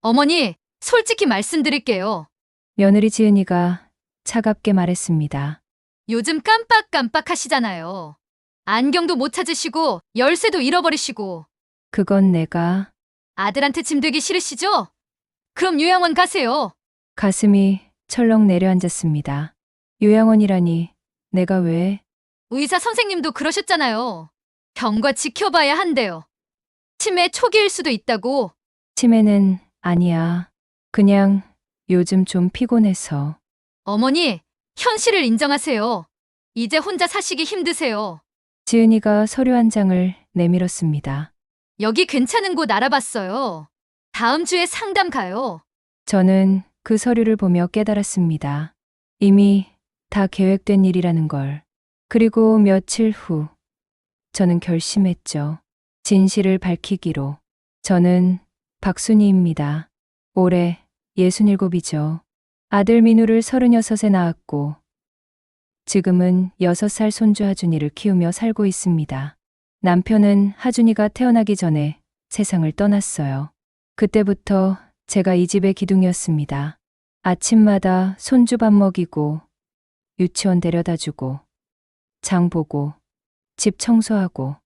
어머니, 솔직히 말씀드릴게요. 며느리 지은이가 차갑게 말했습니다. 요즘 깜빡깜빡 하시잖아요. 안경도 못 찾으시고 열쇠도 잃어버리시고 그건 내가. 아들한테 짐 되기 싫으시죠? 그럼 요양원 가세요. 가슴이 철렁 내려앉았습니다. 요양원이라니, 내가 왜? 의사 선생님도 그러셨잖아요. 경과 지켜봐야 한대요. 치매 초기일 수도 있다고. 치매는 아니야. 그냥 요즘 좀 피곤해서. 어머니, 현실을 인정하세요. 이제 혼자 사시기 힘드세요. 지은이가 서류 한 장을 내밀었습니다. 여기 괜찮은 곳 알아봤어요. 다음 주에 상담 가요. 저는 그 서류를 보며 깨달았습니다. 이미 다 계획된 일이라는 걸. 그리고 며칠 후, 저는 결심했죠. 진실을 밝히기로. 저는 박순희입니다. 올해 67이죠. 아들 민우를 36에 낳았고, 지금은 6살 손주 하준이를 키우며 살고 있습니다. 남편은 하준이가 태어나기 전에 세상을 떠났어요. 그때부터 제가 이 집의 기둥이었습니다. 아침마다 손주 밥 먹이고, 유치원 데려다 주고, 장 보고, 집 청소하고,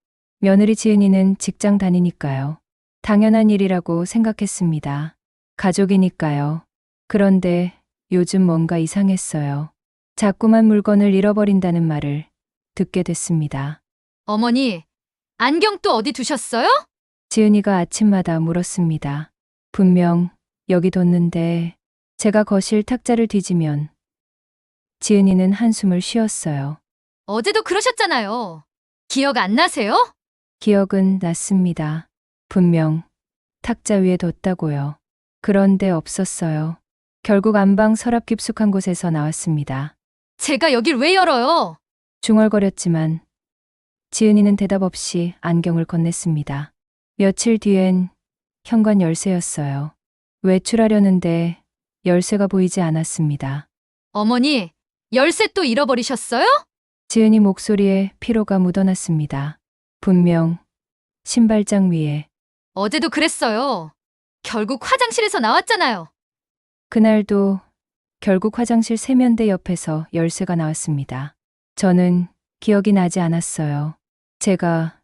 며느리 지은이는 직장 다니니까요. 당연한 일이라고 생각했습니다. 가족이니까요. 그런데 요즘 뭔가 이상했어요. 자꾸만 물건을 잃어버린다는 말을 듣게 됐습니다. 어머니, 안경 또 어디 두셨어요? 지은이가 아침마다 물었습니다. 분명 여기 뒀는데 제가 거실 탁자를 뒤지면 지은이는 한숨을 쉬었어요. 어제도 그러셨잖아요. 기억 안 나세요? 기억은 났습니다. 분명 탁자 위에 뒀다고요. 그런데 없었어요. 결국 안방 서랍 깊숙한 곳에서 나왔습니다. 제가 여길 왜 열어요? 중얼거렸지만 지은이는 대답 없이 안경을 건넸습니다. 며칠 뒤엔 현관 열쇠였어요. 외출하려는데 열쇠가 보이지 않았습니다. 어머니, 열쇠 또 잃어버리셨어요? 지은이 목소리에 피로가 묻어났습니다. 분명 신발장 위에. 어제도 그랬어요. 결국 화장실에서 나왔잖아요. 그날도 결국 화장실 세면대 옆에서 열쇠가 나왔습니다. 저는 기억이 나지 않았어요. 제가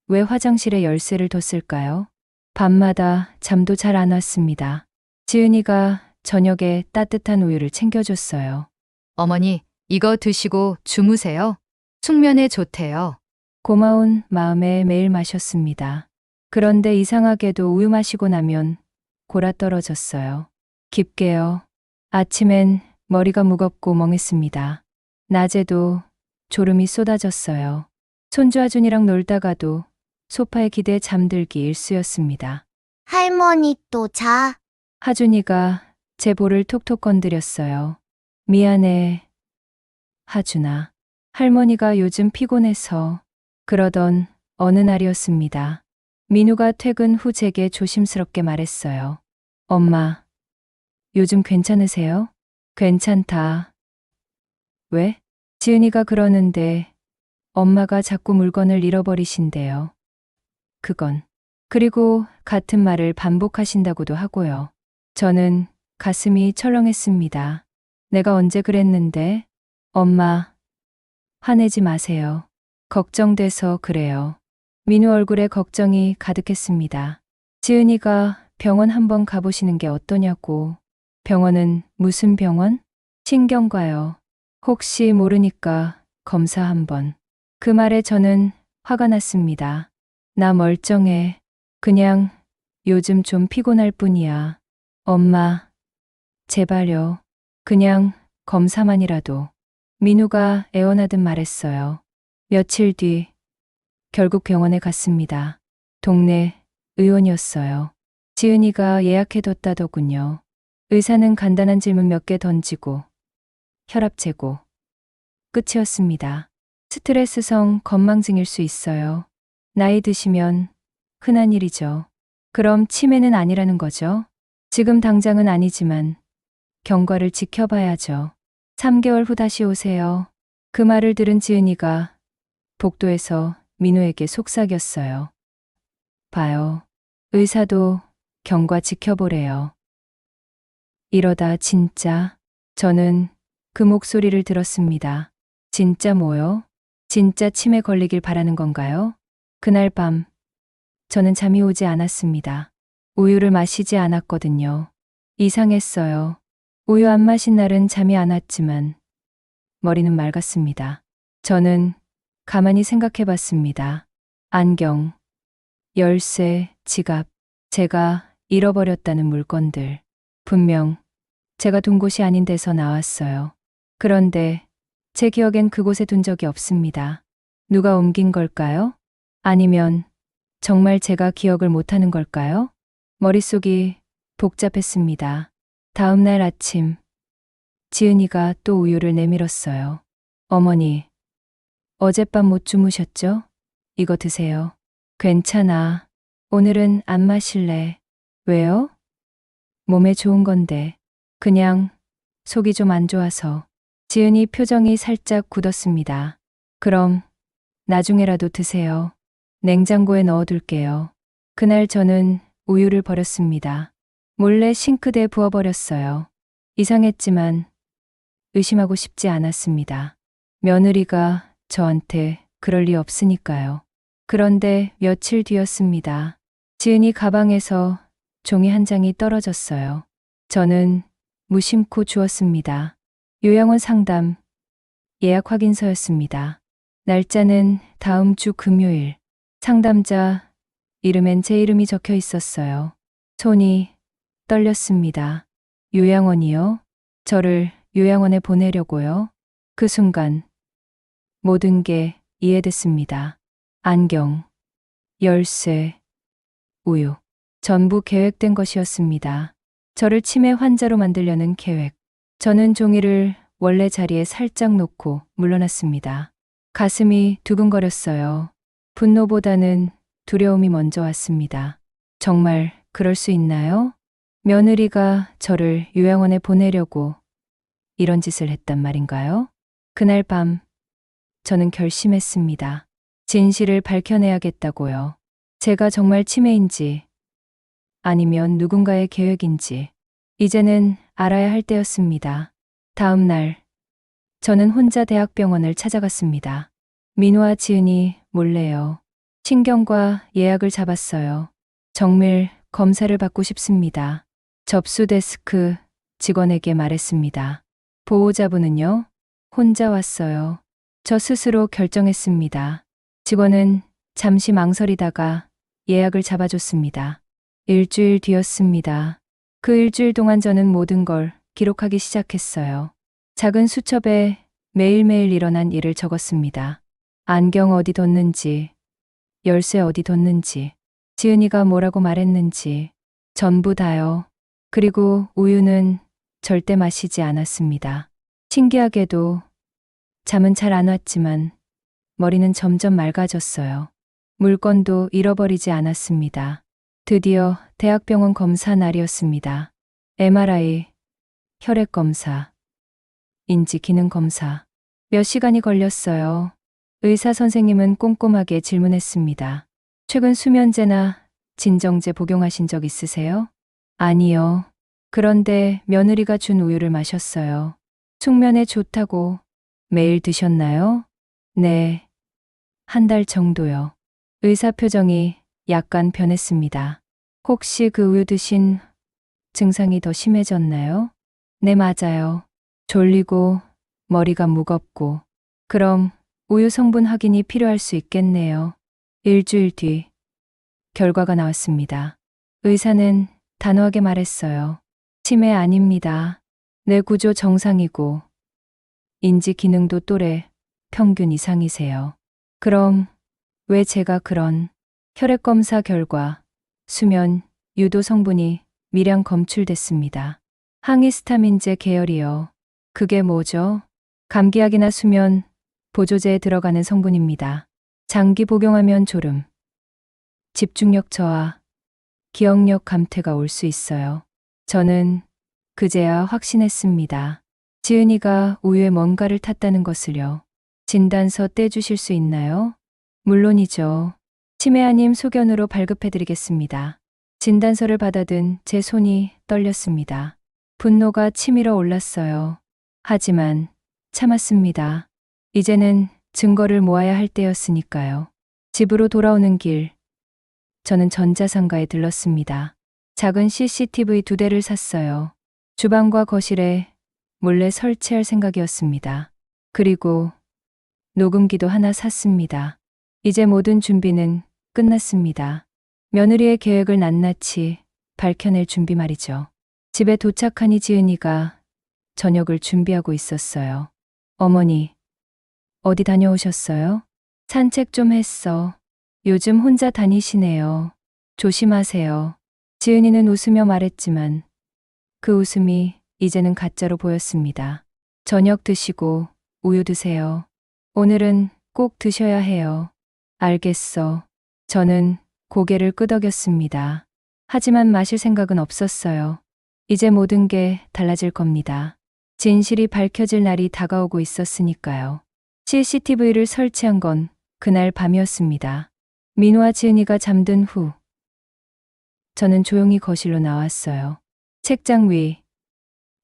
왜 화장실에 열쇠를 뒀을까요? 밤마다 잠도 잘 안 왔습니다. 지은이가 저녁에 따뜻한 우유를 챙겨줬어요. 어머니, 이거 드시고 주무세요. 숙면에 좋대요. 고마운 마음에 매일 마셨습니다. 그런데 이상하게도 우유 마시고 나면 골아 떨어졌어요. 깊게요. 아침엔 머리가 무겁고 멍했습니다. 낮에도 졸음이 쏟아졌어요. 손주 하준이랑 놀다가도 소파에 기대 잠들기 일쑤였습니다. 할머니 또 자. 하준이가 제 볼을 톡톡 건드렸어요. 미안해, 하준아. 할머니가 요즘 피곤해서 그러던 어느 날이었습니다. 민우가 퇴근 후 제게 조심스럽게 말했어요. 엄마, 요즘 괜찮으세요? 괜찮다. 왜? 지은이가 그러는데 엄마가 자꾸 물건을 잃어버리신대요. 그건. 그리고 같은 말을 반복하신다고도 하고요. 저는 가슴이 철렁했습니다. 내가 언제 그랬는데? 엄마, 화내지 마세요. 걱정돼서 그래요. 민우 얼굴에 걱정이 가득했습니다. 지은이가 병원 한번 가보시는 게 어떠냐고. 병원은 무슨 병원? 신경과요. 혹시 모르니까 검사 한번. 그 말에 저는 화가 났습니다. 나 멀쩡해. 그냥 요즘 좀 피곤할 뿐이야. 엄마, 제발요. 그냥 검사만이라도. 민우가 애원하듯 말했어요. 며칠 뒤 결국 병원에 갔습니다. 동네 의원이었어요. 지은이가 예약해뒀다더군요. 의사는 간단한 질문 몇 개 던지고 혈압 재고 끝이었습니다. 스트레스성 건망증일 수 있어요. 나이 드시면 흔한 일이죠. 그럼 치매는 아니라는 거죠? 지금 당장은 아니지만 경과를 지켜봐야죠. 3개월 후 다시 오세요. 그 말을 들은 지은이가 복도에서 민우에게 속삭였어요. 봐요. 의사도 경과 지켜보래요. 이러다 진짜. 저는 그 목소리를 들었습니다. 진짜 뭐요? 진짜 치매 걸리길 바라는 건가요? 그날 밤, 저는 잠이 오지 않았습니다. 우유를 마시지 않았거든요. 이상했어요. 우유 안 마신 날은 잠이 안 왔지만, 머리는 맑았습니다. 저는 가만히 생각해 봤습니다. 안경, 열쇠, 지갑, 제가 잃어버렸다는 물건들. 분명 제가 둔 곳이 아닌 데서 나왔어요. 그런데 제 기억엔 그곳에 둔 적이 없습니다. 누가 옮긴 걸까요? 아니면 정말 제가 기억을 못하는 걸까요? 머릿속이 복잡했습니다. 다음 날 아침, 지은이가 또 우유를 내밀었어요. 어머니, 어젯밤 못 주무셨죠? 이거 드세요. 괜찮아. 오늘은 안 마실래. 왜요? 몸에 좋은 건데. 그냥 속이 좀 안 좋아서. 지은이 표정이 살짝 굳었습니다. 그럼 나중에라도 드세요. 냉장고에 넣어둘게요. 그날 저는 우유를 버렸습니다. 몰래 싱크대에 부어버렸어요. 이상했지만 의심하고 싶지 않았습니다. 며느리가 저한테 그럴 리 없으니까요. 그런데 며칠 뒤였습니다. 지은이 가방에서 종이 한 장이 떨어졌어요. 저는 무심코 주었습니다. 요양원 상담 예약 확인서였습니다. 날짜는 다음 주 금요일. 상담자 이름엔 제 이름이 적혀 있었어요. 손이 떨렸습니다. 요양원이요? 저를 요양원에 보내려고요? 그 순간 모든 게 이해됐습니다. 안경, 열쇠, 우유. 전부 계획된 것이었습니다. 저를 치매 환자로 만들려는 계획. 저는 종이를 원래 자리에 살짝 놓고 물러났습니다. 가슴이 두근거렸어요. 분노보다는 두려움이 먼저 왔습니다. 정말 그럴 수 있나요? 며느리가 저를 요양원에 보내려고 이런 짓을 했단 말인가요? 그날 밤, 저는 결심했습니다. 진실을 밝혀내야겠다고요. 제가 정말 치매인지, 아니면 누군가의 계획인지, 이제는 알아야 할 때였습니다. 다음 날, 저는 혼자 대학병원을 찾아갔습니다. 민우와 지은이 몰래요. 신경과 예약을 잡았어요. 정밀 검사를 받고 싶습니다. 접수 데스크 직원에게 말했습니다. 보호자분은요? 혼자 왔어요. 저 스스로 결정했습니다. 직원은 잠시 망설이다가 예약을 잡아줬습니다. 일주일 뒤였습니다. 그 일주일 동안 저는 모든 걸 기록하기 시작했어요. 작은 수첩에 매일매일 일어난 일을 적었습니다. 안경 어디 뒀는지, 열쇠 어디 뒀는지, 지은이가 뭐라고 말했는지, 전부 다요. 그리고 우유는 절대 마시지 않았습니다. 신기하게도 잠은 잘 안 왔지만 머리는 점점 맑아졌어요. 물건도 잃어버리지 않았습니다. 드디어 대학병원 검사 날이었습니다. MRI, 혈액 검사, 인지 기능 검사. 몇 시간이 걸렸어요. 의사 선생님은 꼼꼼하게 질문했습니다. 최근 수면제나 진정제 복용하신 적 있으세요? 아니요. 그런데 며느리가 준 우유를 마셨어요. 숙면에 좋다고. 매일 드셨나요? 네. 한 달 정도요. 의사 표정이 약간 변했습니다. 혹시 그 우유 드신 증상이 더 심해졌나요? 네, 맞아요. 졸리고 머리가 무겁고. 그럼 우유 성분 확인이 필요할 수 있겠네요. 일주일 뒤 결과가 나왔습니다. 의사는 단호하게 말했어요. 치매 아닙니다. 뇌 구조 정상이고 인지 기능도 또래 평균 이상이세요. 그럼 왜 제가 그런 혈액 검사 결과 수면 유도 성분이 미량 검출됐습니다. 항히스타민제 계열이요. 그게 뭐죠? 감기약이나 수면 보조제에 들어가는 성분입니다. 장기 복용하면 졸음, 집중력 저하, 기억력 감퇴가 올 수 있어요. 저는 그제야 확신했습니다. 지은이가 우유에 뭔가를 탔다는 것을요. 진단서 떼주실 수 있나요? 물론이죠. 치매아님 소견으로 발급해드리겠습니다. 진단서를 받아든 제 손이 떨렸습니다. 분노가 치밀어 올랐어요. 하지만 참았습니다. 이제는 증거를 모아야 할 때였으니까요. 집으로 돌아오는 길, 저는 전자상가에 들렀습니다. 작은 CCTV 2대를 샀어요. 주방과 거실에 몰래 설치할 생각이었습니다. 그리고 녹음기도 하나 샀습니다. 이제 모든 준비는 끝났습니다. 며느리의 계획을 낱낱이 밝혀낼 준비 말이죠. 집에 도착하니 지은이가 저녁을 준비하고 있었어요. 어머니, 어디 다녀오셨어요? 산책 좀 했어. 요즘 혼자 다니시네요. 조심하세요. 지은이는 웃으며 말했지만 그 웃음이 이제는 가짜로 보였습니다. 저녁 드시고 우유 드세요. 오늘은 꼭 드셔야 해요. 알겠어. 저는 고개를 끄덕였습니다. 하지만 마실 생각은 없었어요. 이제 모든 게 달라질 겁니다. 진실이 밝혀질 날이 다가오고 있었으니까요. CCTV를 설치한 건 그날 밤이었습니다. 민우와 지은이가 잠든 후 저는 조용히 거실로 나왔어요. 책장 위,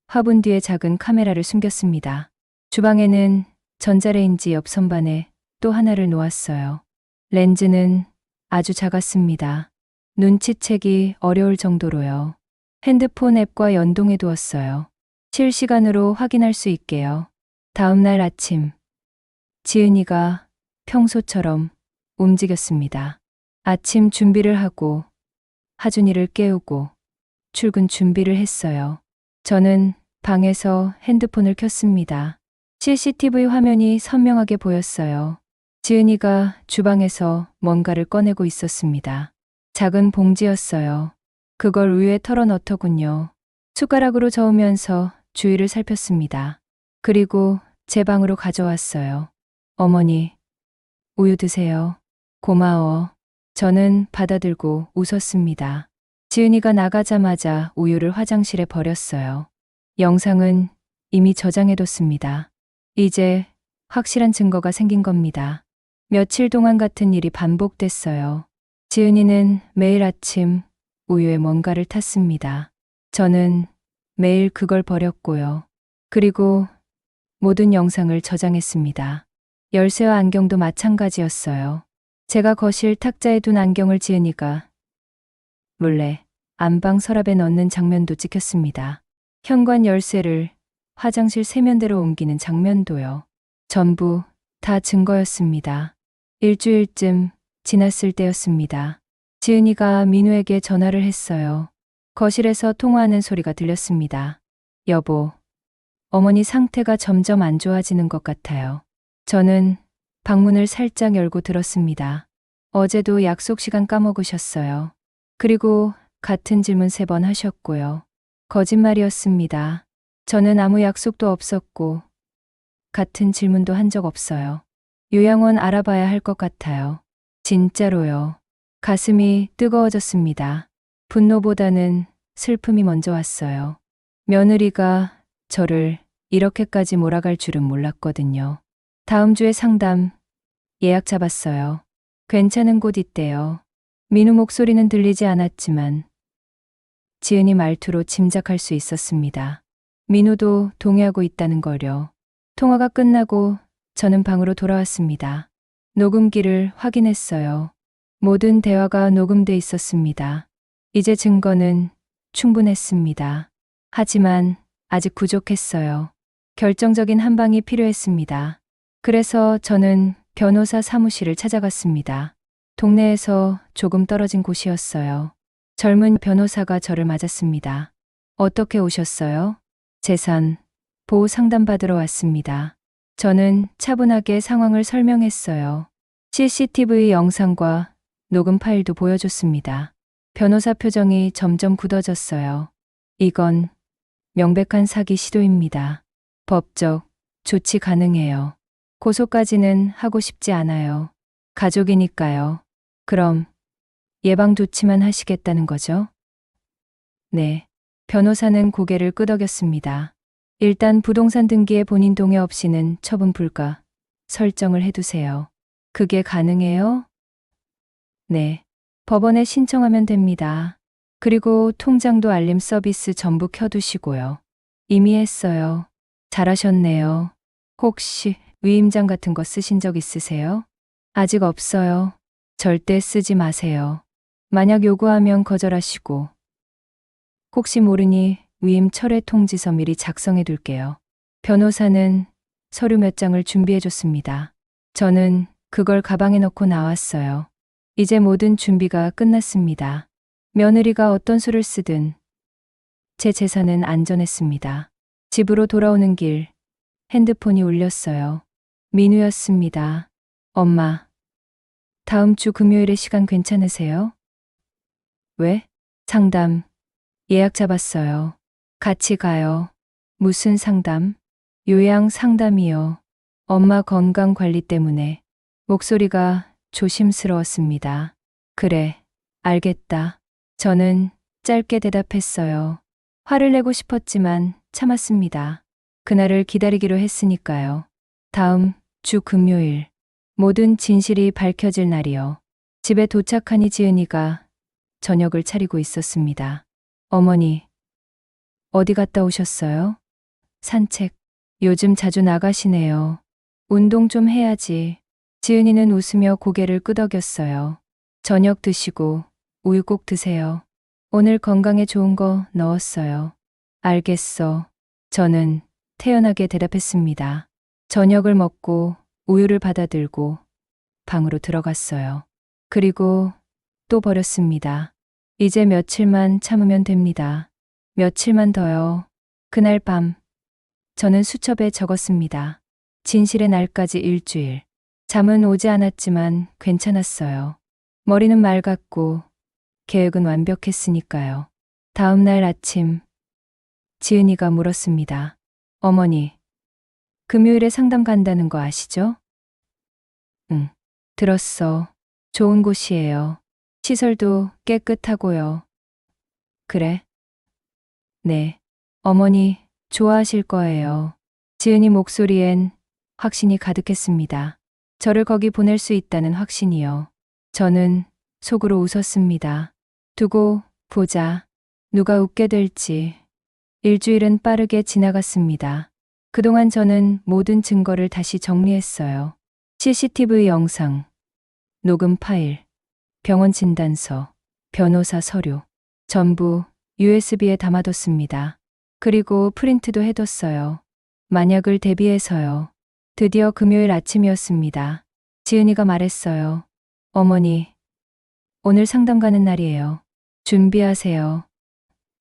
화분 뒤에 작은 카메라를 숨겼습니다. 주방에는 전자레인지 옆 선반에 또 하나를 놓았어요. 렌즈는 아주 작았습니다. 눈치채기 어려울 정도로요. 핸드폰 앱과 연동해 두었어요. 실시간으로 확인할 수 있게요. 다음 날 아침, 지은이가 평소처럼 움직였습니다. 아침 준비를 하고 하준이를 깨우고 출근 준비를 했어요. 저는 방에서 핸드폰을 켰습니다. CCTV 화면이 선명하게 보였어요. 지은이가 주방에서 뭔가를 꺼내고 있었습니다. 작은 봉지였어요. 그걸 우유에 털어 넣더군요. 숟가락으로 저으면서 주위를 살폈습니다. 그리고 제 방으로 가져왔어요. 어머니, 우유 드세요. 고마워. 저는 받아들고 웃었습니다. 지은이가 나가자마자 우유를 화장실에 버렸어요. 영상은 이미 저장해뒀습니다. 이제 확실한 증거가 생긴 겁니다. 며칠 동안 같은 일이 반복됐어요. 지은이는 매일 아침 우유에 뭔가를 탔습니다. 저는 매일 그걸 버렸고요. 그리고 모든 영상을 저장했습니다. 열쇠와 안경도 마찬가지였어요. 제가 거실 탁자에 둔 안경을 지은이가 몰래 안방 서랍에 넣는 장면도 찍혔습니다. 현관 열쇠를 화장실 세면대로 옮기는 장면도요. 전부 다 증거였습니다. 일주일쯤 지났을 때였습니다. 지은이가 민우에게 전화를 했어요. 거실에서 통화하는 소리가 들렸습니다. 여보, 어머니 상태가 점점 안 좋아지는 것 같아요. 저는 방문을 살짝 열고 들었습니다. 어제도 약속 시간 까먹으셨어요. 그리고 같은 질문 3번 하셨고요. 거짓말이었습니다. 저는 아무 약속도 없었고 같은 질문도 한 적 없어요. 요양원 알아봐야 할 것 같아요. 진짜로요. 가슴이 뜨거워졌습니다. 분노보다는 슬픔이 먼저 왔어요. 며느리가 저를 이렇게까지 몰아갈 줄은 몰랐거든요. 다음 주에 상담 예약 잡았어요. 괜찮은 곳 있대요. 민우 목소리는 들리지 않았지만 지은이 말투로 짐작할 수 있었습니다. 민우도 동의하고 있다는 걸요. 통화가 끝나고 저는 방으로 돌아왔습니다. 녹음기를 확인했어요. 모든 대화가 녹음돼 있었습니다. 이제 증거는 충분했습니다. 하지만 아직 부족했어요. 결정적인 한 방이 필요했습니다. 그래서 저는 변호사 사무실을 찾아갔습니다. 동네에서 조금 떨어진 곳이었어요. 젊은 변호사가 저를 맞았습니다. 어떻게 오셨어요? 재산, 보호 상담받으러 왔습니다. 저는 차분하게 상황을 설명했어요. CCTV 영상과 녹음 파일도 보여줬습니다. 변호사 표정이 점점 굳어졌어요. 이건 명백한 사기 시도입니다. 법적 조치 가능해요. 고소까지는 하고 싶지 않아요. 가족이니까요. 그럼 예방 조치만 하시겠다는 거죠? 네. 변호사는 고개를 끄덕였습니다. 일단 부동산 등기에 본인 동의 없이는 처분 불가 설정을 해두세요. 그게 가능해요? 네. 법원에 신청하면 됩니다. 그리고 통장도 알림 서비스 전부 켜두시고요. 이미 했어요. 잘하셨네요. 혹시 위임장 같은 거 쓰신 적 있으세요? 아직 없어요. 절대 쓰지 마세요. 만약 요구하면 거절하시고. 혹시 모르니 위임 철회 통지서 미리 작성해 둘게요. 변호사는 서류 몇 장을 준비해 줬습니다. 저는 그걸 가방에 넣고 나왔어요. 이제 모든 준비가 끝났습니다. 며느리가 어떤 수를 쓰든 제 재산은 안전했습니다. 집으로 돌아오는 길 핸드폰이 울렸어요. 민우였습니다. 엄마, 다음 주 금요일에 시간 괜찮으세요? 왜? 상담 예약 잡았어요. 같이 가요. 무슨 상담? 요양 상담이요. 엄마 건강 관리 때문에. 목소리가 조심스러웠습니다. 그래, 알겠다. 저는 짧게 대답했어요. 화를 내고 싶었지만 참았습니다. 그날을 기다리기로 했으니까요. 다음 주 금요일, 모든 진실이 밝혀질 날이요. 집에 도착하니 지은이가 저녁을 차리고 있었습니다. 어머니, 어디 갔다 오셨어요? 산책. 요즘 자주 나가시네요. 운동 좀 해야지. 지은이는 웃으며 고개를 끄덕였어요. 저녁 드시고 우유 꼭 드세요. 오늘 건강에 좋은 거 넣었어요. 알겠어. 저는 태연하게 대답했습니다. 저녁을 먹고 우유를 받아들고 방으로 들어갔어요. 그리고 또 버렸습니다. 이제 며칠만 참으면 됩니다. 며칠만 더요. 그날 밤, 저는 수첩에 적었습니다. 진실의 날까지 일주일. 잠은 오지 않았지만 괜찮았어요. 머리는 맑았고 계획은 완벽했으니까요. 다음 날 아침, 지은이가 물었습니다. 어머니, 금요일에 상담 간다는 거 아시죠? 응, 들었어. 좋은 곳이에요. 시설도 깨끗하고요. 그래? 네. 어머니, 좋아하실 거예요. 지은이 목소리엔 확신이 가득했습니다. 저를 거기 보낼 수 있다는 확신이요. 저는 속으로 웃었습니다. 두고 보자. 누가 웃게 될지. 일주일은 빠르게 지나갔습니다. 그동안 저는 모든 증거를 다시 정리했어요. CCTV 영상, 녹음 파일, 병원 진단서, 변호사 서류, 전부 USB에 담아뒀습니다. 그리고 프린트도 해뒀어요. 만약을 대비해서요. 드디어 금요일 아침이었습니다. 지은이가 말했어요. 어머니, 오늘 상담 가는 날이에요. 준비하세요.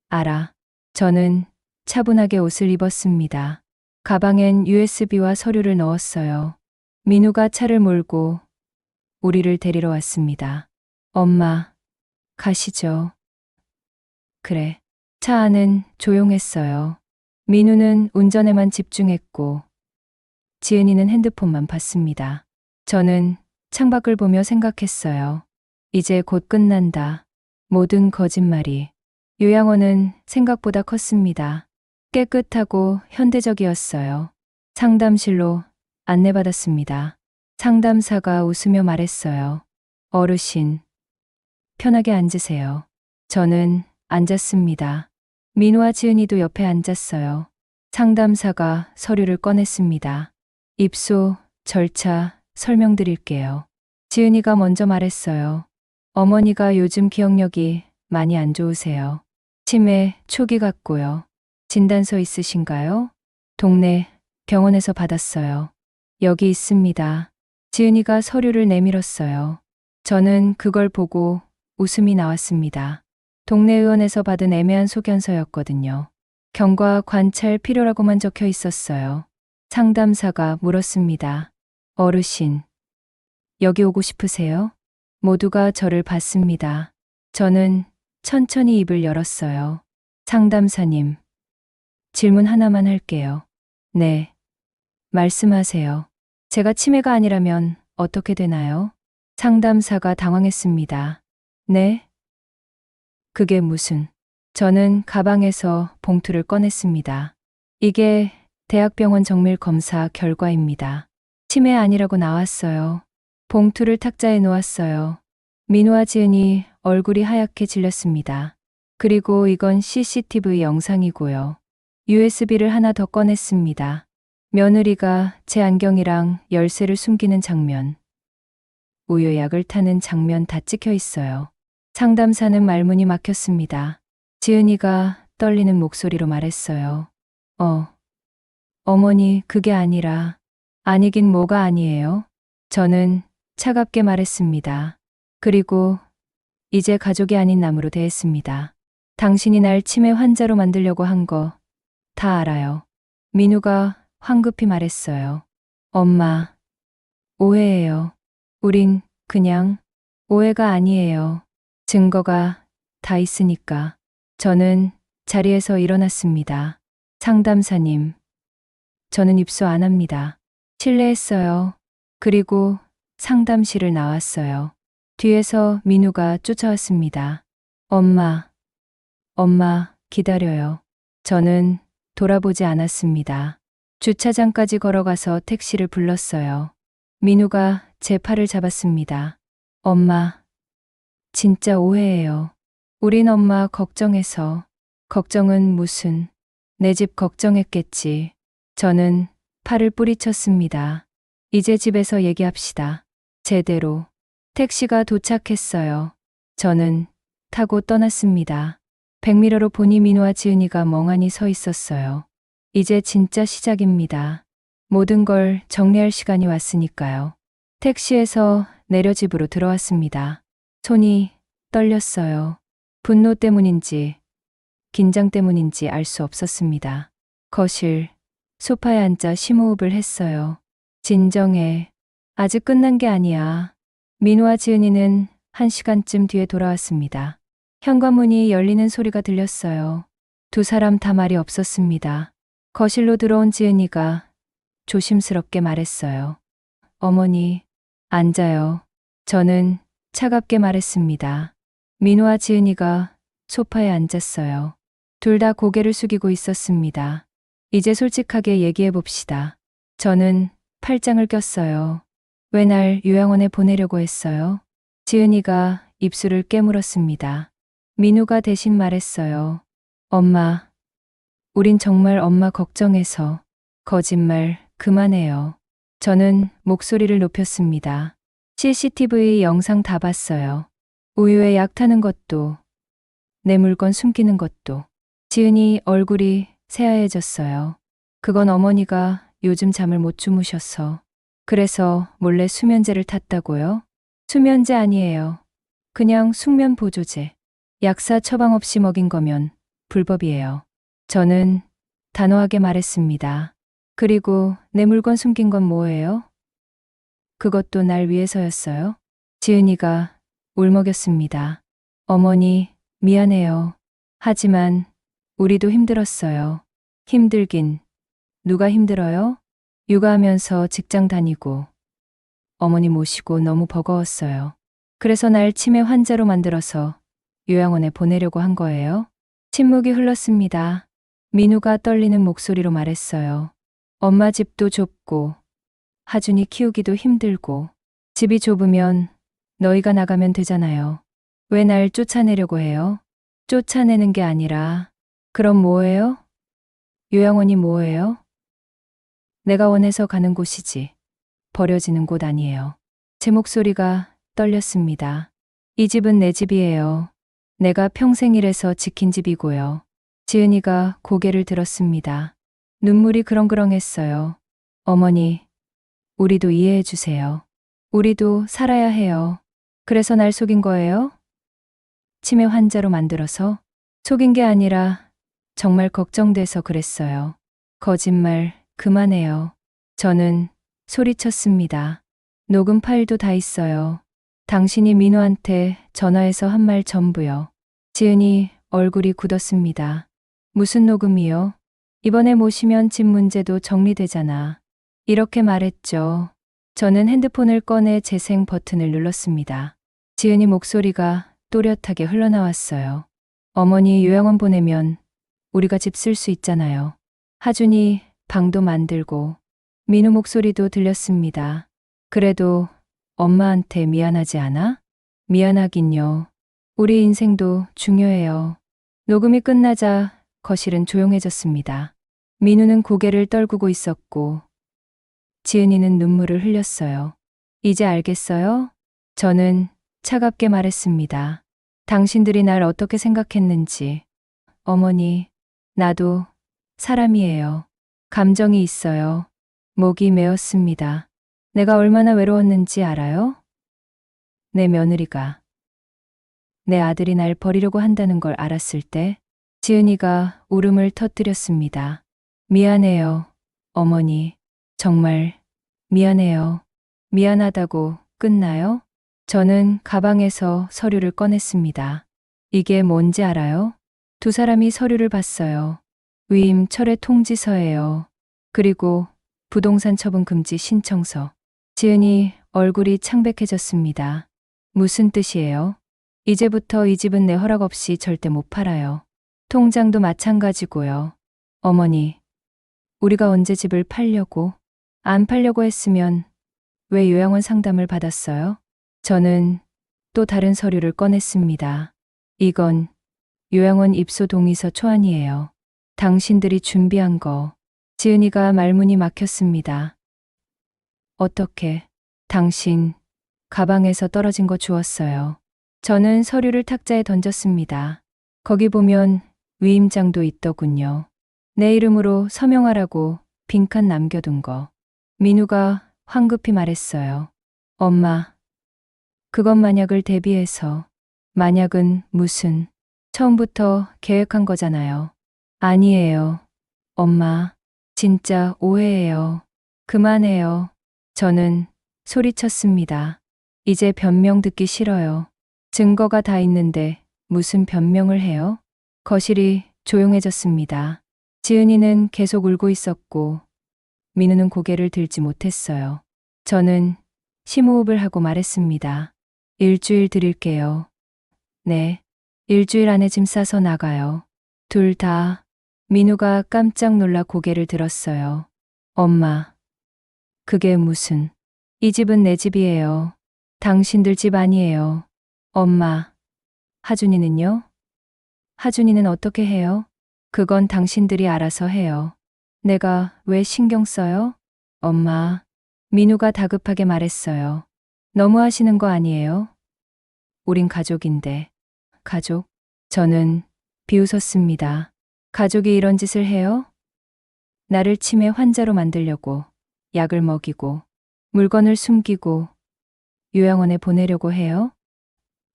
알아. 저는 차분하게 옷을 입었습니다. 가방엔 USB와 서류를 넣었어요. 민우가 차를 몰고 우리를 데리러 왔습니다. 엄마, 가시죠. 그래. 차 안은 조용했어요. 민우는 운전에만 집중했고 지은이는 핸드폰만 봤습니다. 저는 창밖을 보며 생각했어요. 이제 곧 끝난다. 모든 거짓말이. 요양원은 생각보다 컸습니다. 깨끗하고 현대적이었어요. 상담실로 안내받았습니다. 상담사가 웃으며 말했어요. 어르신, 편하게 앉으세요. 저는 앉았습니다. 민우와 지은이도 옆에 앉았어요. 상담사가 서류를 꺼냈습니다. 입소, 절차 설명드릴게요. 지은이가 먼저 말했어요. 어머니가 요즘 기억력이 많이 안 좋으세요. 치매 초기 같고요. 진단서 있으신가요? 동네 병원에서 받았어요. 여기 있습니다. 지은이가 서류를 내밀었어요. 저는 그걸 보고 웃음이 나왔습니다. 동네 의원에서 받은 애매한 소견서였거든요. 경과 관찰 필요라고만 적혀 있었어요. 상담사가 물었습니다. 어르신, 여기 오고 싶으세요? 모두가 저를 봤습니다. 저는 천천히 입을 열었어요. 상담사님, 질문 하나만 할게요. 네, 말씀하세요. 제가 치매가 아니라면 어떻게 되나요? 상담사가 당황했습니다. 네? 그게 무슨? 저는 가방에서 봉투를 꺼냈습니다. 이게 대학병원 정밀 검사 결과입니다. 치매 아니라고 나왔어요. 봉투를 탁자에 놓았어요. 민우와 지은이 얼굴이 하얗게 질렸습니다. 그리고 이건 CCTV 영상이고요. USB를 하나 더 꺼냈습니다. 며느리가 제 안경이랑 열쇠를 숨기는 장면, 우유약을 타는 장면 다 찍혀 있어요. 상담사는 말문이 막혔습니다. 지은이가 떨리는 목소리로 말했어요. 어머니, 그게 아니라. 아니긴 뭐가 아니에요? 저는 차갑게 말했습니다. 그리고 이제 가족이 아닌 남으로 대했습니다. 당신이 날 치매 환자로 만들려고 한 거 다 알아요. 민우가 황급히 말했어요. 엄마, 오해예요. 우린 그냥 오해가 아니에요. 증거가 다 있으니까. 저는 자리에서 일어났습니다. 상담사님, 저는 입수 안 합니다. 실례했어요. 그리고 상담실을 나왔어요. 뒤에서 민우가 쫓아왔습니다. 엄마, 기다려요. 저는 돌아보지 않았습니다. 주차장까지 걸어가서 택시를 불렀어요. 민우가 제 팔을 잡았습니다. 엄마, 진짜 오해예요. 우린 엄마 걱정해서. 걱정은 무슨, 내 집 걱정했겠지. 저는 팔을 뿌리쳤습니다. 이제 집에서 얘기합시다. 제대로. 택시가 도착했어요. 저는 타고 떠났습니다. 백미러로 보니 민우와 지은이가 멍하니 서 있었어요. 이제 진짜 시작입니다. 모든 걸 정리할 시간이 왔으니까요. 택시에서 내려 집으로 들어왔습니다. 손이 떨렸어요. 분노 때문인지 긴장 때문인지 알 수 없었습니다. 거실, 소파에 앉아 심호흡을 했어요. 진정해. 아직 끝난 게 아니야. 민우와 지은이는 1시간쯤 뒤에 돌아왔습니다. 현관문이 열리는 소리가 들렸어요. 두 사람 다 말이 없었습니다. 거실로 들어온 지은이가 조심스럽게 말했어요. 어머니, 앉아요. 저는 차갑게 말했습니다. 민우와 지은이가 소파에 앉았어요. 둘 다 고개를 숙이고 있었습니다. 이제 솔직하게 얘기해 봅시다. 저는 팔짱을 꼈어요. 왜 날 요양원에 보내려고 했어요? 지은이가 입술을 깨물었습니다. 민우가 대신 말했어요. 엄마, 우린 정말 엄마 걱정해서. 거짓말 그만해요. 저는 목소리를 높였습니다. CCTV 영상 다 봤어요. 우유에 약 타는 것도, 내 물건 숨기는 것도. 지은이 얼굴이 새하얘졌어요. 그건 어머니가 요즘 잠을 못 주무셔서. 그래서 몰래 수면제를 탔다고요? 수면제 아니에요. 그냥 숙면 보조제. 약사 처방 없이 먹인 거면 불법이에요. 저는 단호하게 말했습니다. 그리고 내 물건 숨긴 건 뭐예요? 그것도 날 위해서였어요? 지은이가 울먹였습니다. 어머니, 미안해요. 하지만 우리도 힘들었어요. 힘들긴. 누가 힘들어요? 육아하면서 직장 다니고 어머니 모시고 너무 버거웠어요. 그래서 날 치매 환자로 만들어서 요양원에 보내려고 한 거예요? 침묵이 흘렀습니다. 민우가 떨리는 목소리로 말했어요. 엄마 집도 좁고 하준이 키우기도 힘들고 집이 좁으면 너희가 나가면 되잖아요. 왜 날 쫓아내려고 해요? 쫓아내는 게 아니라 그럼 뭐예요? 요양원이 뭐예요? 내가 원해서 가는 곳이지. 버려지는 곳 아니에요. 제 목소리가 떨렸습니다. 이 집은 내 집이에요. 내가 평생 일해서 지킨 집이고요. 지은이가 고개를 들었습니다. 눈물이 그렁그렁했어요. 어머니, 우리도 이해해 주세요. 우리도 살아야 해요. 그래서 날 속인 거예요? 치매 환자로 만들어서? 속인 게 아니라 정말 걱정돼서 그랬어요. 거짓말 그만해요. 저는 소리쳤습니다. 녹음 파일도 다 있어요. 당신이 민우한테 전화해서 한 말 전부요. 지은이 얼굴이 굳었습니다. 무슨 녹음이요? 이번에 모시면 집 문제도 정리되잖아. 이렇게 말했죠. 저는 핸드폰을 꺼내 재생 버튼을 눌렀습니다. 지은이 목소리가 또렷하게 흘러나왔어요. 어머니 요양원 보내면 우리가 집 쓸 수 있잖아요. 하준이 방도 만들고. 민우 목소리도 들렸습니다. 그래도 엄마한테 미안하지 않아? 미안하긴요. 우리 인생도 중요해요. 녹음이 끝나자 거실은 조용해졌습니다. 민우는 고개를 떨구고 있었고 지은이는 눈물을 흘렸어요. 이제 알겠어요? 저는 차갑게 말했습니다. 당신들이 날 어떻게 생각했는지. 어머니, 나도 사람이에요. 감정이 있어요. 목이 메었습니다. 내가 얼마나 외로웠는지 알아요? 내 며느리가, 내 아들이 날 버리려고 한다는 걸 알았을 때 지은이가 울음을 터뜨렸습니다. 미안해요, 어머니. 정말 미안해요. 미안하다고 끝나요? 저는 가방에서 서류를 꺼냈습니다. 이게 뭔지 알아요? 두 사람이 서류를 봤어요. 위임 철회 통지서예요. 그리고 부동산 처분 금지 신청서. 지은이 얼굴이 창백해졌습니다. 무슨 뜻이에요? 이제부터 이 집은 내 허락 없이 절대 못 팔아요. 통장도 마찬가지고요. 어머니, 우리가 언제 집을 팔려고? 안 팔려고 했으면 왜 요양원 상담을 받았어요? 저는 또 다른 서류를 꺼냈습니다. 이건 요양원 입소 동의서 초안이에요. 당신들이 준비한 거. 지은이가 말문이 막혔습니다. 어떻게? 당신 가방에서 떨어진 거 주웠어요. 저는 서류를 탁자에 던졌습니다. 거기 보면 위임장도 있더군요. 내 이름으로 서명하라고 빈칸 남겨둔 거. 민우가 황급히 말했어요. 엄마, 그건 만약을 대비해서. 만약은 무슨, 처음부터 계획한 거잖아요. 아니에요. 엄마, 진짜 오해예요. 그만해요. 저는 소리쳤습니다. 이제 변명 듣기 싫어요. 증거가 다 있는데 무슨 변명을 해요? 거실이 조용해졌습니다. 지은이는 계속 울고 있었고 민우는 고개를 들지 못했어요. 저는 심호흡을 하고 말했습니다. 일주일 드릴게요. 네. 일주일 안에 짐 싸서 나가요. 둘 다. 민우가 깜짝 놀라 고개를 들었어요. 엄마. 그게 무슨. 이 집은 내 집이에요. 당신들 집 아니에요. 엄마. 하준이는요? 하준이는 어떻게 해요? 그건 당신들이 알아서 해요. 내가 왜 신경 써요? 엄마. 민우가 다급하게 말했어요. 너무하시는 거 아니에요? 우린 가족인데. 가족? 저는 비웃었습니다. 가족이 이런 짓을 해요? 나를 치매 환자로 만들려고 약을 먹이고 물건을 숨기고 요양원에 보내려고 해요?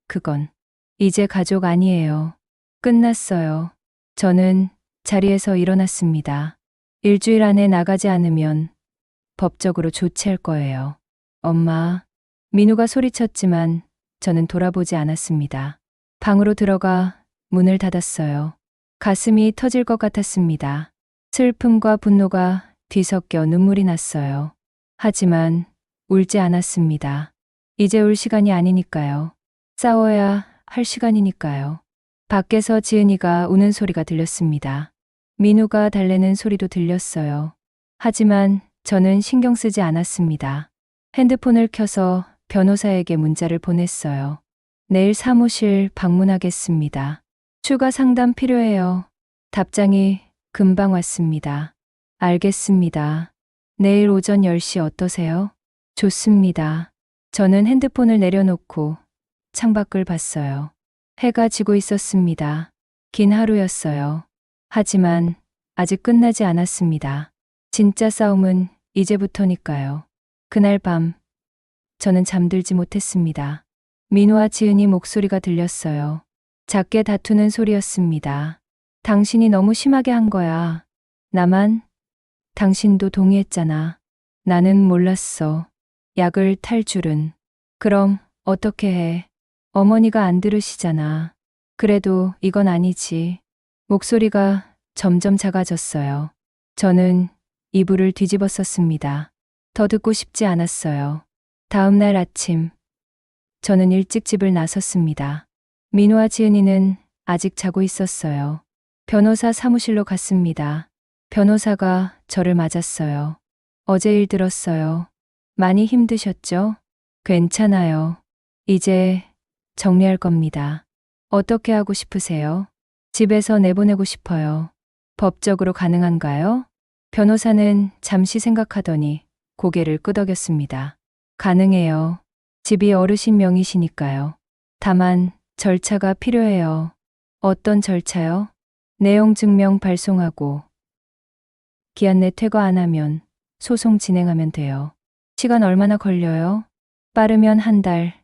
그건 이제 가족 아니에요. 끝났어요. 저는 자리에서 일어났습니다. 일주일 안에 나가지 않으면 법적으로 조치할 거예요. 엄마. 민우가 소리쳤지만 저는 돌아보지 않았습니다. 방으로 들어가 문을 닫았어요. 가슴이 터질 것 같았습니다. 슬픔과 분노가 뒤섞여 눈물이 났어요. 하지만 울지 않았습니다. 이제 울 시간이 아니니까요. 싸워야 할 시간이니까요. 밖에서 지은이가 우는 소리가 들렸습니다. 민우가 달래는 소리도 들렸어요. 하지만 저는 신경 쓰지 않았습니다. 핸드폰을 켜서 변호사에게 문자를 보냈어요. 내일 사무실 방문하겠습니다. 추가 상담 필요해요. 답장이 금방 왔습니다. 알겠습니다. 내일 오전 10시 어떠세요? 좋습니다. 저는 핸드폰을 내려놓고 창밖을 봤어요. 해가 지고 있었습니다. 긴 하루였어요. 하지만 아직 끝나지 않았습니다. 진짜 싸움은 이제부터니까요. 그날 밤 저는 잠들지 못했습니다. 민우와 지은이 목소리가 들렸어요. 작게 다투는 소리였습니다. 당신이 너무 심하게 한 거야. 나만? 당신도 동의했잖아. 나는 몰랐어. 약을 탈 줄은. 그럼 어떻게 해? 어머니가 안 들으시잖아. 그래도 이건 아니지. 목소리가 점점 작아졌어요. 저는 이불을 뒤집었었습니다. 더 듣고 싶지 않았어요. 다음 날 아침, 저는 일찍 집을 나섰습니다. 민우와 지은이는 아직 자고 있었어요. 변호사 사무실로 갔습니다. 변호사가 저를 맞았어요. 어제 일 들었어요. 많이 힘드셨죠? 괜찮아요. 이제 정리할 겁니다. 어떻게 하고 싶으세요? 집에서 내보내고 싶어요. 법적으로 가능한가요? 변호사는 잠시 생각하더니 고개를 끄덕였습니다. 가능해요. 집이 어르신 명의시니까요. 다만 절차가 필요해요. 어떤 절차요? 내용 증명 발송하고 기한 내 퇴거 안 하면 소송 진행하면 돼요. 시간 얼마나 걸려요? 빠르면 한 달,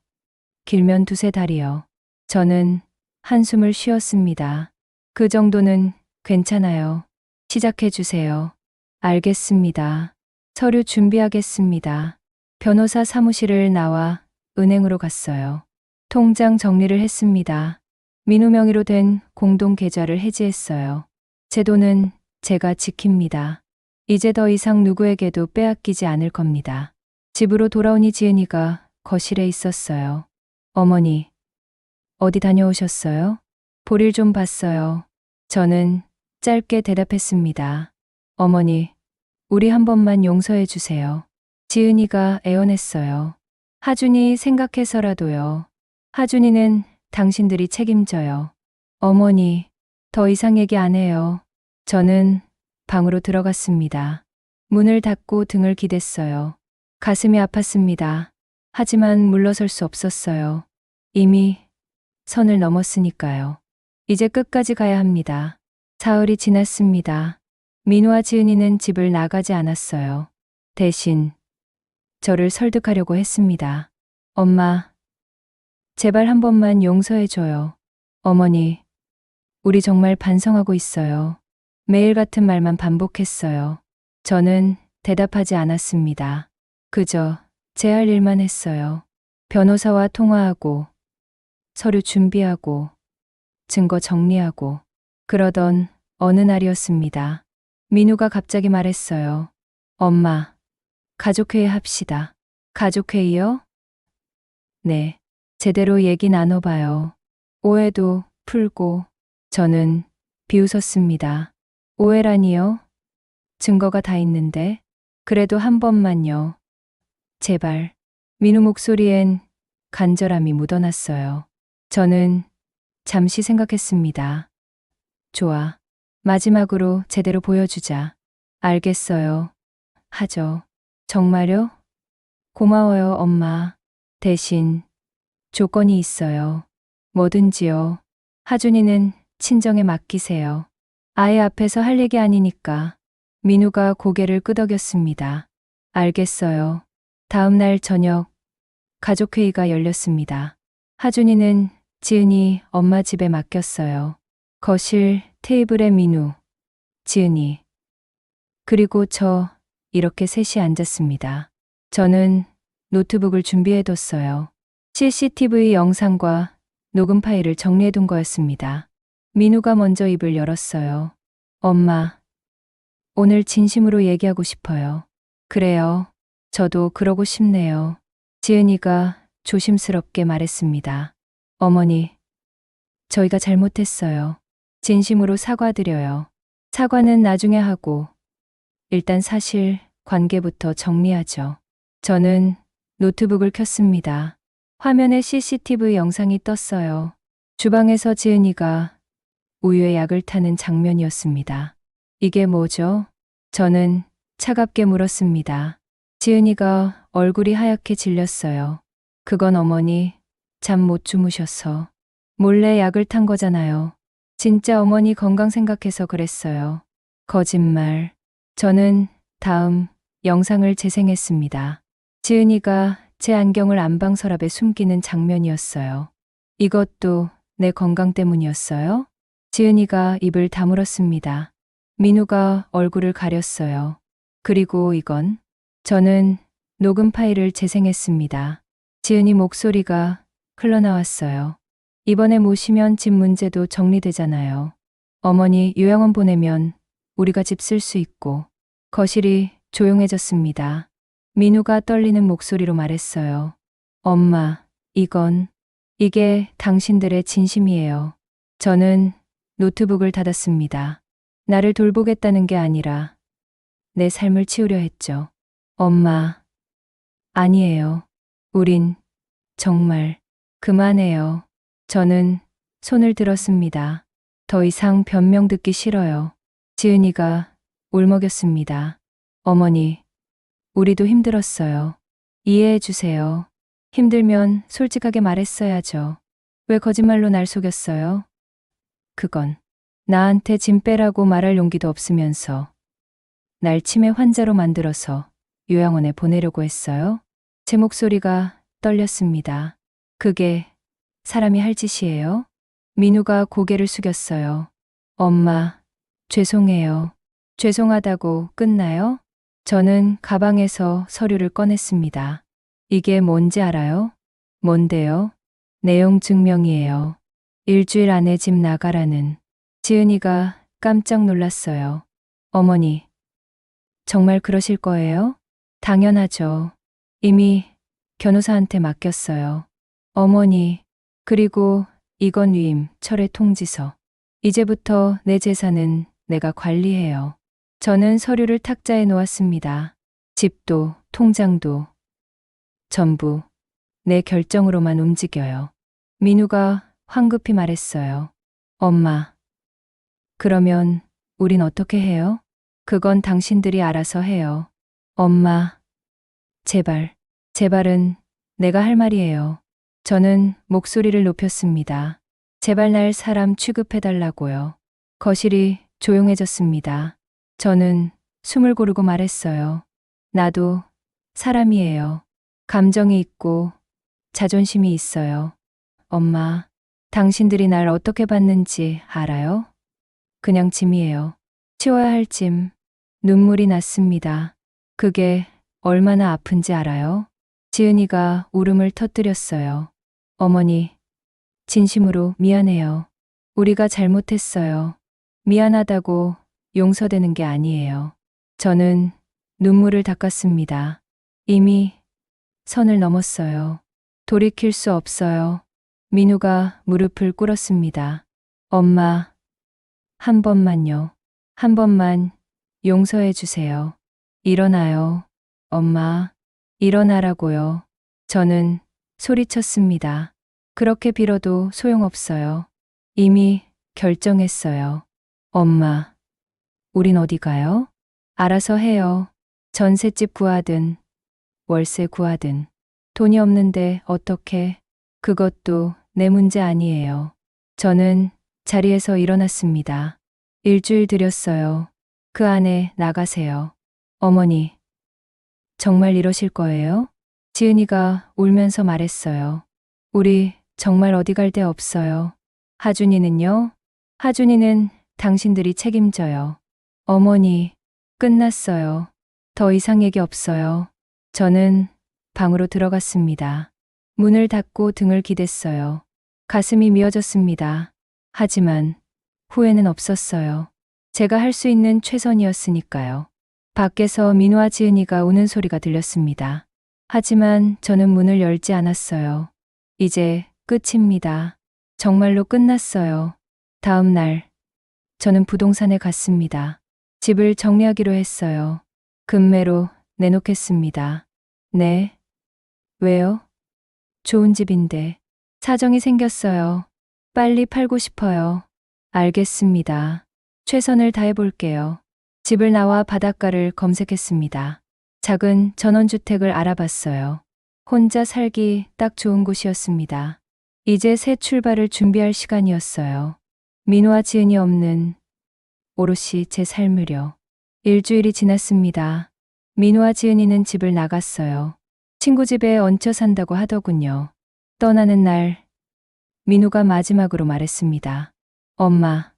길면 두세 달이요. 저는 한숨을 쉬었습니다. 그 정도는 괜찮아요. 시작해 주세요. 알겠습니다. 서류 준비하겠습니다. 변호사 사무실을 나와 은행으로 갔어요. 통장 정리를 했습니다. 민우 명의로 된 공동 계좌를 해지했어요. 제 돈은 제가 지킵니다. 이제 더 이상 누구에게도 빼앗기지 않을 겁니다. 집으로 돌아오니 지은이가 거실에 있었어요. 어머니, 어디 다녀오셨어요? 볼일 좀 봤어요. 저는 짧게 대답했습니다. 어머니, 우리 한 번만 용서해 주세요. 지은이가 애원했어요. 하준이 생각해서라도요. 하준이는 당신들이 책임져요. 어머니, 더 이상 얘기 안 해요. 저는 방으로 들어갔습니다. 문을 닫고 등을 기댔어요. 가슴이 아팠습니다. 하지만 물러설 수 없었어요. 이미 선을 넘었으니까요. 이제 끝까지 가야 합니다. 사흘이 지났습니다. 민우와 지은이는 집을 나가지 않았어요. 대신 저를 설득하려고 했습니다. 엄마, 제발 한 번만 용서해줘요. 어머니, 우리 정말 반성하고 있어요. 매일 같은 말만 반복했어요. 저는 대답하지 않았습니다. 그저 제 할 일만 했어요. 변호사와 통화하고, 서류 준비하고, 증거 정리하고, 그러던 어느 날이었습니다. 민우가 갑자기 말했어요. 엄마, 가족회의 합시다. 가족회의요? 네, 제대로 얘기 나눠봐요. 오해도 풀고. 저는 비웃었습니다. 오해라니요? 증거가 다 있는데. 그래도 한 번만요. 제발. 민우 목소리엔 간절함이 묻어났어요. 저는 잠시 생각했습니다. 좋아. 마지막으로 제대로 보여주자. 알겠어요. 하죠. 정말요? 고마워요, 엄마. 대신 조건이 있어요. 뭐든지요. 하준이는 친정에 맡기세요. 아이 앞에서 할 얘기 아니니까. 민우가 고개를 끄덕였습니다. 알겠어요. 다음 날 저녁 가족회의가 열렸습니다. 하준이는 지은이 엄마 집에 맡겼어요. 거실 테이블에 민우, 지은이, 그리고 저 이렇게 셋이 앉았습니다. 저는 노트북을 준비해뒀어요. CCTV 영상과 녹음 파일을 정리해둔 거였습니다. 민우가 먼저 입을 열었어요. 엄마, 오늘 진심으로 얘기하고 싶어요. 그래요. 저도 그러고 싶네요. 지은이가 조심스럽게 말했습니다. 어머니, 저희가 잘못했어요. 진심으로 사과드려요. 사과는 나중에 하고, 일단 사실 관계부터 정리하죠. 저는 노트북을 켰습니다. 화면에 CCTV 영상이 떴어요. 주방에서 지은이가 우유에 약을 타는 장면이었습니다. 이게 뭐죠? 저는 차갑게 물었습니다. 지은이가 얼굴이 하얗게 질렸어요. 그건 어머니, 잠 못 주무셔서 몰래 약을 탄 거잖아요. 진짜 어머니 건강 생각해서 그랬어요. 거짓말. 저는 다음 영상을 재생했습니다. 지은이가 제 안경을 안방 서랍에 숨기는 장면이었어요. 이것도 내 건강 때문이었어요? 지은이가 입을 다물었습니다. 민우가 얼굴을 가렸어요. 그리고 이건? 저는 녹음 파일을 재생했습니다. 지은이 목소리가 흘러나왔어요. 이번에 모시면 집 문제도 정리되잖아요. 어머니 요양원 보내면 우리가 집 쓸 수 있고. 거실이 조용해졌습니다. 민우가 떨리는 목소리로 말했어요. 엄마, 이게 당신들의 진심이에요. 저는 노트북을 닫았습니다. 나를 돌보겠다는 게 아니라 내 삶을 치우려 했죠. 엄마, 아니에요. 우린 정말 그만해요. 저는 손을 들었습니다. 더 이상 변명 듣기 싫어요. 지은이가 울먹였습니다. 어머니, 우리도 힘들었어요. 이해해 주세요. 힘들면 솔직하게 말했어야죠. 왜 거짓말로 날 속였어요? 그건 나한테 짐 빼라고 말할 용기도 없으면서 날 치매 환자로 만들어서 요양원에 보내려고 했어요? 제 목소리가 떨렸습니다. 그게 사람이 할 짓이에요? 민우가 고개를 숙였어요. 엄마, 죄송해요. 죄송하다고 끝나요? 저는 가방에서 서류를 꺼냈습니다. 이게 뭔지 알아요? 뭔데요? 내용 증명이에요. 일주일 안에 집 나가라는. 지은이가 깜짝 놀랐어요. 어머니, 정말 그러실 거예요? 당연하죠. 이미 변호사한테 맡겼어요. 어머니, 그리고 이건 위임, 철회 통지서. 이제부터 내 재산은 내가 관리해요. 저는 서류를 탁자에 놓았습니다. 집도, 통장도, 전부 내 결정으로만 움직여요. 민우가 황급히 말했어요. 엄마, 그러면 우린 어떻게 해요? 그건 당신들이 알아서 해요. 엄마, 제발, 제발은 내가 할 말이에요. 저는 목소리를 높였습니다. 제발 날 사람 취급해달라고요. 거실이 조용해졌습니다. 저는 숨을 고르고 말했어요. 나도 사람이에요. 감정이 있고 자존심이 있어요. 엄마, 당신들이 날 어떻게 봤는지 알아요? 그냥 짐이에요. 치워야 할 짐. 눈물이 났습니다. 그게 얼마나 아픈지 알아요? 지은이가 울음을 터뜨렸어요. 어머니, 진심으로 미안해요. 우리가 잘못했어요. 미안하다고 용서되는 게 아니에요. 저는 눈물을 닦았습니다. 이미 선을 넘었어요. 돌이킬 수 없어요. 민우가 무릎을 꿇었습니다. 엄마, 한 번만요. 한 번만 용서해 주세요. 일어나요. 엄마, 일어나라고요. 저는 소리쳤습니다. 그렇게 빌어도 소용없어요. 이미 결정했어요. 엄마, 우린 어디 가요? 알아서 해요. 전셋집 구하든 월세 구하든. 돈이 없는데 어떻게? 그것도 내 문제 아니에요. 저는 자리에서 일어났습니다. 일주일 드렸어요. 그 안에 나가세요. 어머니, 정말 이러실 거예요? 지은이가 울면서 말했어요. 우리 정말 어디 갈 데 없어요. 하준이는요? 하준이는 당신들이 책임져요. 어머니, 끝났어요. 더 이상 얘기 없어요. 저는 방으로 들어갔습니다. 문을 닫고 등을 기댔어요. 가슴이 미어졌습니다. 하지만 후회는 없었어요. 제가 할 수 있는 최선이었으니까요. 밖에서 민우와 지은이가 우는 소리가 들렸습니다. 하지만 저는 문을 열지 않았어요. 이제 끝입니다. 정말로 끝났어요. 다음 날, 저는 부동산에 갔습니다. 집을 정리하기로 했어요. 금매로 내놓겠습니다. 네. 왜요? 좋은 집인데. 사정이 생겼어요. 빨리 팔고 싶어요. 알겠습니다. 최선을 다해볼게요. 집을 나와 바닷가를 검색했습니다. 작은 전원주택을 알아봤어요. 혼자 살기 딱 좋은 곳이었습니다. 이제 새 출발을 준비할 시간이었어요. 민우와 지은이 없는 오롯이 제 삶으려. 일주일이 지났습니다. 민우와 지은이는 집을 나갔어요. 친구 집에 얹혀 산다고 하더군요. 떠나는 날, 민우가 마지막으로 말했습니다. 엄마,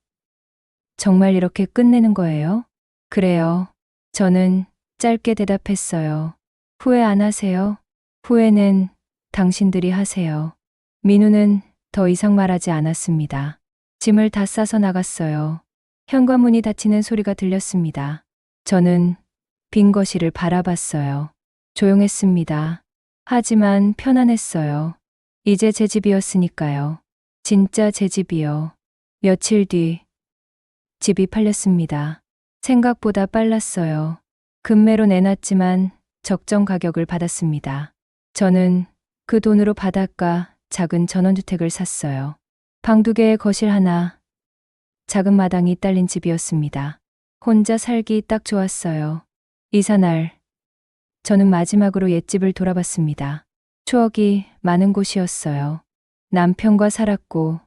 정말 이렇게 끝내는 거예요? 그래요. 저는 짧게 대답했어요. 후회 안 하세요? 후회는 당신들이 하세요. 민우는 더 이상 말하지 않았습니다. 짐을 다 싸서 나갔어요. 현관문이 닫히는 소리가 들렸습니다. 저는 빈 거실을 바라봤어요. 조용했습니다. 하지만 편안했어요. 이제 제 집이었으니까요. 진짜 제 집이요. 며칠 뒤 집이 팔렸습니다. 생각보다 빨랐어요. 금매로 내놨지만 적정 가격을 받았습니다. 저는 그 돈으로 바닷가 작은 전원주택을 샀어요. 방 2개에 거실 하나, 작은 마당이 딸린 집이었습니다. 혼자 살기 딱 좋았어요. 이사 날, 저는 마지막으로 옛집을 돌아봤습니다. 추억이 많은 곳이었어요. 남편과 살았고,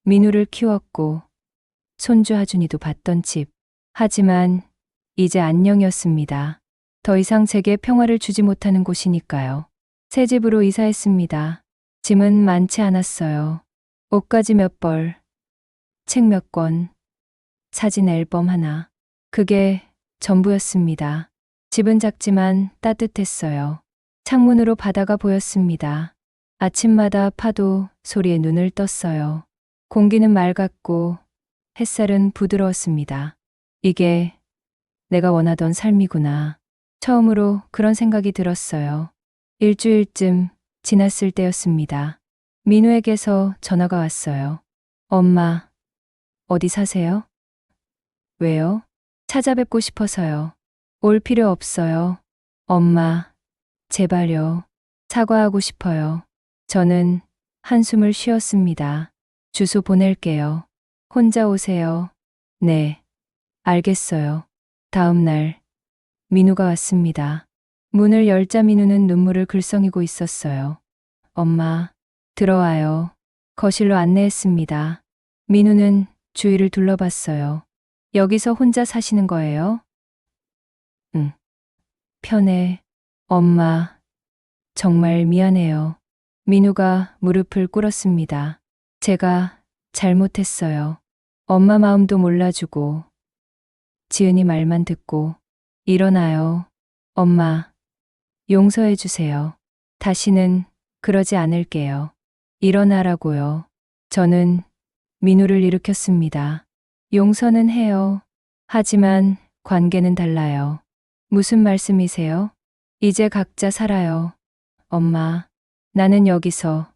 민우를 키웠고, 손주 하준이도 봤던 집. 하지만 이제 안녕이었습니다. 더 이상 제게 평화를 주지 못하는 곳이니까요. 새 집으로 이사했습니다. 짐은 많지 않았어요. 옷가지 몇 벌, 책 몇 권, 사진 앨범 하나. 그게 전부였습니다. 집은 작지만 따뜻했어요. 창문으로 바다가 보였습니다. 아침마다 파도 소리에 눈을 떴어요. 공기는 맑았고 햇살은 부드러웠습니다. 이게 내가 원하던 삶이구나. 처음으로 그런 생각이 들었어요. 일주일쯤 지났을 때였습니다. 민우에게서 전화가 왔어요. 엄마, 어디 사세요? 왜요? 찾아뵙고 싶어서요. 올 필요 없어요. 엄마, 제발요. 사과하고 싶어요. 저는 한숨을 쉬었습니다. 주소 보낼게요. 혼자 오세요. 네, 알겠어요. 다음 날, 민우가 왔습니다. 문을 열자 민우는 눈물을 글썽이고 있었어요. 엄마, 들어와요. 거실로 안내했습니다. 민우는 주위를 둘러봤어요. 여기서 혼자 사시는 거예요? 응. 편해. 엄마, 정말 미안해요. 민우가 무릎을 꿇었습니다. 제가 잘못했어요. 엄마 마음도 몰라주고, 지은이 말만 듣고, 일어나요. 엄마, 용서해 주세요. 다시는 그러지 않을게요. 일어나라고요. 저는 민우를 일으켰습니다. 용서는 해요. 하지만 관계는 달라요. 무슨 말씀이세요? 이제 각자 살아요. 엄마, 나는 여기서,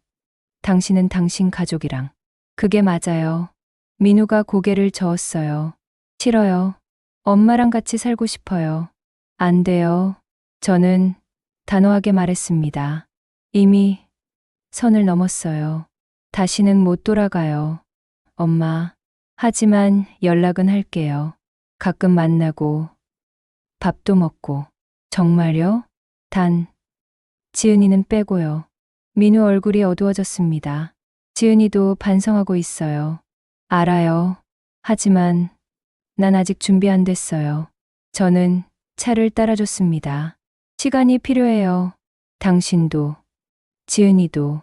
당신은 당신 가족이랑. 그게 맞아요. 민우가 고개를 저었어요. 싫어요. 엄마랑 같이 살고 싶어요. 안 돼요. 저는 단호하게 말했습니다. 이미 선을 넘었어요. 다시는 못 돌아가요. 엄마, 하지만 연락은 할게요. 가끔 만나고, 밥도 먹고. 정말요? 단, 지은이는 빼고요. 민우 얼굴이 어두워졌습니다. 지은이도 반성하고 있어요. 알아요. 하지만 난 아직 준비 안 됐어요. 저는 차를 따라줬습니다. 시간이 필요해요. 당신도, 지은이도,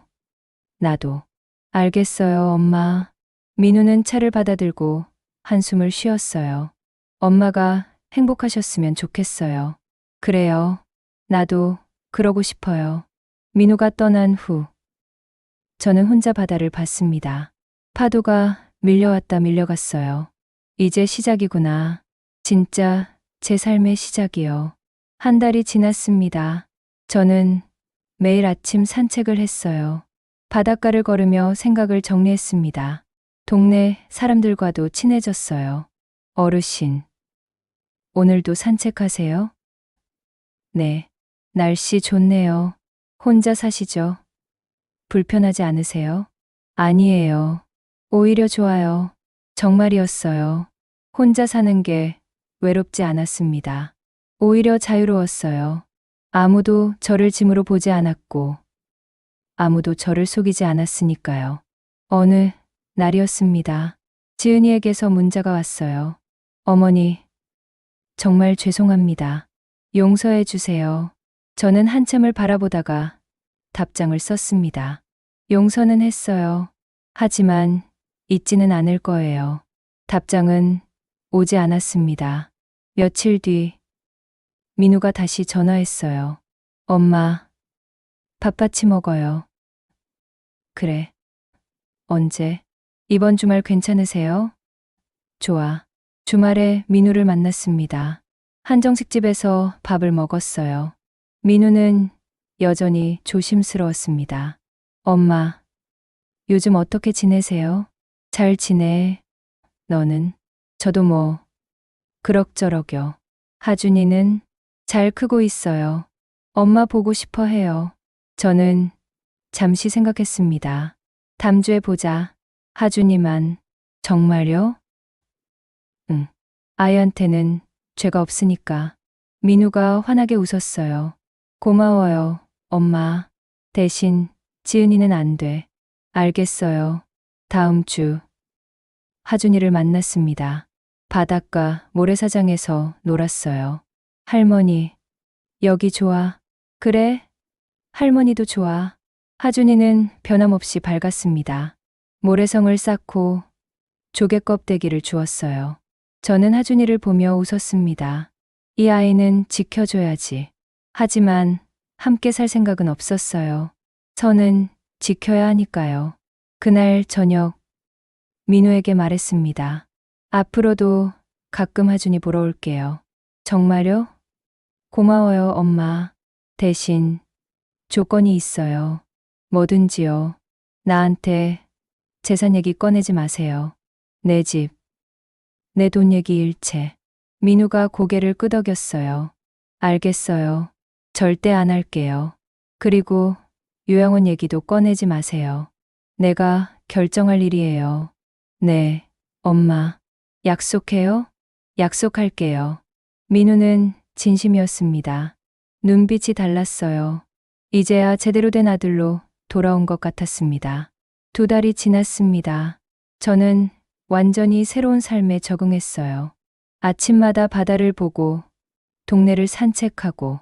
나도. 알겠어요, 엄마. 민우는 차를 받아들고 한숨을 쉬었어요. 엄마가 행복하셨으면 좋겠어요. 그래요. 나도 그러고 싶어요. 민우가 떠난 후, 저는 혼자 바다를 봤습니다. 파도가 밀려왔다 밀려갔어요. 이제 시작이구나. 진짜 제 삶의 시작이요. 한 달이 지났습니다. 저는 매일 아침 산책을 했어요. 바닷가를 걸으며 생각을 정리했습니다. 동네 사람들과도 친해졌어요. 어르신, 오늘도 산책하세요? 네, 날씨 좋네요. 혼자 사시죠? 불편하지 않으세요? 아니에요. 오히려 좋아요. 정말이었어요. 혼자 사는 게 외롭지 않았습니다. 오히려 자유로웠어요. 아무도 저를 짐으로 보지 않았고, 아무도 저를 속이지 않았으니까요. 어느 날이었습니다. 지은이에게서 문자가 왔어요. 어머니, 정말 죄송합니다. 용서해 주세요. 저는 한참을 바라보다가 답장을 썼습니다. 용서는 했어요. 하지만 잊지는 않을 거예요. 답장은 오지 않았습니다. 며칠 뒤 민우가 다시 전화했어요. 엄마, 밥 같이 먹어요. 그래. 언제? 이번 주말 괜찮으세요? 좋아. 주말에 민우를 만났습니다. 한정식집에서 밥을 먹었어요. 민우는 여전히 조심스러웠습니다. 엄마, 요즘 어떻게 지내세요? 잘 지내. 너는? 저도 뭐, 그럭저럭요. 하준이는 잘 크고 있어요. 엄마 보고 싶어 해요. 저는 잠시 생각했습니다. 다음 주에 보자. 하준이만. 정말요? 응. 아이한테는 죄가 없으니까. 민우가 환하게 웃었어요. 고마워요, 엄마. 대신 지은이는 안 돼. 알겠어요. 다음 주 하준이를 만났습니다. 바닷가 모래사장에서 놀았어요. 할머니, 여기 좋아. 그래, 할머니도 좋아. 하준이는 변함없이 밝았습니다. 모래성을 쌓고 조개 껍데기를 주었어요. 저는 하준이를 보며 웃었습니다. 이 아이는 지켜줘야지. 하지만 함께 살 생각은 없었어요. 저는 지켜야 하니까요. 그날 저녁 민우에게 말했습니다. 앞으로도 가끔 하준이 보러 올게요. 정말요? 고마워요, 엄마. 대신 조건이 있어요. 뭐든지요. 나한테 재산 얘기 꺼내지 마세요. 내 집, 내 돈 얘기 일체. 민우가 고개를 끄덕였어요. 알겠어요. 절대 안 할게요. 그리고 요양원 얘기도 꺼내지 마세요. 내가 결정할 일이에요. 네, 엄마. 약속해요? 약속할게요. 민우는 진심이었습니다. 눈빛이 달랐어요. 이제야 제대로 된 아들로 돌아온 것 같았습니다. 2달이 지났습니다. 저는 완전히 새로운 삶에 적응했어요. 아침마다 바다를 보고 동네를 산책하고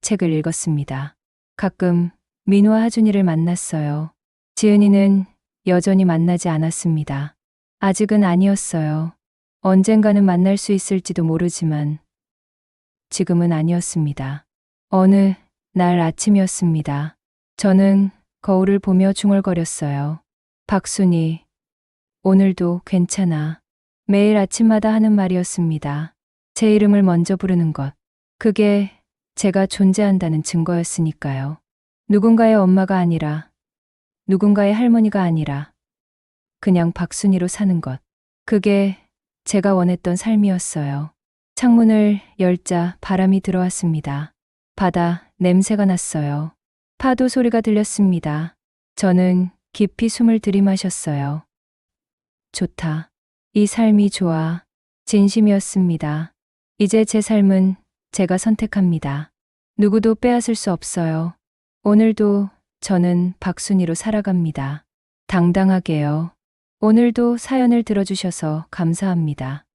책을 읽었습니다. 가끔 민우와 하준이를 만났어요. 지은이는 여전히 만나지 않았습니다. 아직은 아니었어요. 언젠가는 만날 수 있을지도 모르지만 지금은 아니었습니다. 어느 날 아침이었습니다. 저는 거울을 보며 중얼거렸어요. 박순이, 오늘도 괜찮아. 매일 아침마다 하는 말이었습니다. 제 이름을 먼저 부르는 것. 그게 제가 존재한다는 증거였으니까요. 누군가의 엄마가 아니라, 누군가의 할머니가 아니라, 그냥 박순이로 사는 것. 그게 제가 원했던 삶이었어요. 창문을 열자 바람이 들어왔습니다. 바다 냄새가 났어요. 파도 소리가 들렸습니다. 저는 깊이 숨을 들이마셨어요. 좋다. 이 삶이 좋아. 진심이었습니다. 이제 제 삶은 제가 선택합니다. 누구도 빼앗을 수 없어요. 오늘도 저는 박순이로 살아갑니다. 당당하게요. 오늘도 사연을 들어주셔서 감사합니다.